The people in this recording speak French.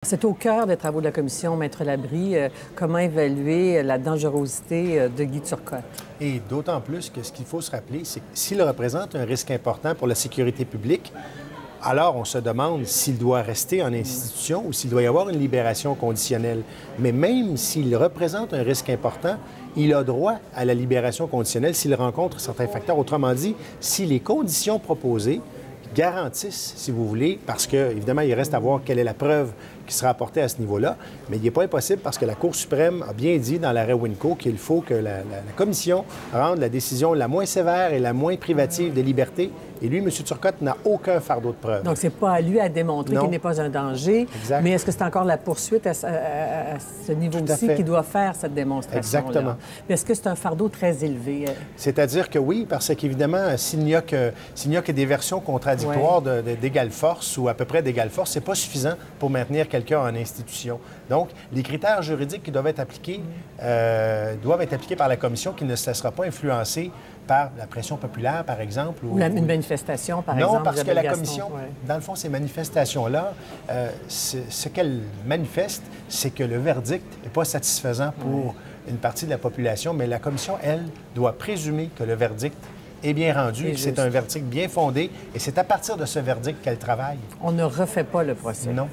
C'est au cœur des travaux de la commission, Maître Labrie, comment évaluer la dangerosité de Guy Turcotte. Et d'autant plus que ce qu'il faut se rappeler, c'est que s'il représente un risque important pour la sécurité publique, alors on se demande s'il doit rester en institution ou s'il doit y avoir une libération conditionnelle. Mais même s'il représente un risque important, il a droit à la libération conditionnelle s'il rencontre certains facteurs. Autrement dit, si les conditions proposées garantissent, si vous voulez, parce que, évidemment, il reste à voir quelle est la preuve qui sera apportée à ce niveau-là, mais il n'est pas impossible parce que la Cour suprême a bien dit dans l'arrêt Winco qu'il faut que la Commission rende la décision la moins sévère et la moins privative de liberté. Et lui, M. Turcotte, n'a aucun fardeau de preuve. Donc, c'est pas à lui à démontrer qu'il n'est pas un danger, exact. Mais est-ce que c'est encore la poursuite à ce niveau-ci qui doit faire cette démonstration-là? Exactement. Mais est-ce que c'est un fardeau très élevé? C'est-à-dire que oui, parce qu'évidemment, s'il n'y a que des versions contradictoires d'égale force ou à peu près d'égale force, c'est pas suffisant pour maintenir quelqu'un en institution. Donc, les critères juridiques qui doivent être appliqués par la Commission qui ne se laissera pas influencer par la pression populaire, par exemple. Ou une manifestation, par exemple. Non, parce que la Commission, dans le fond, ces manifestations-là, ce qu'elles manifestent, c'est que le verdict n'est pas satisfaisant pour une partie de la population, mais la Commission, elle, doit présumer que le verdict est bien rendu, que c'est un verdict bien fondé, et c'est à partir de ce verdict qu'elle travaille. On ne refait pas le procès. Non.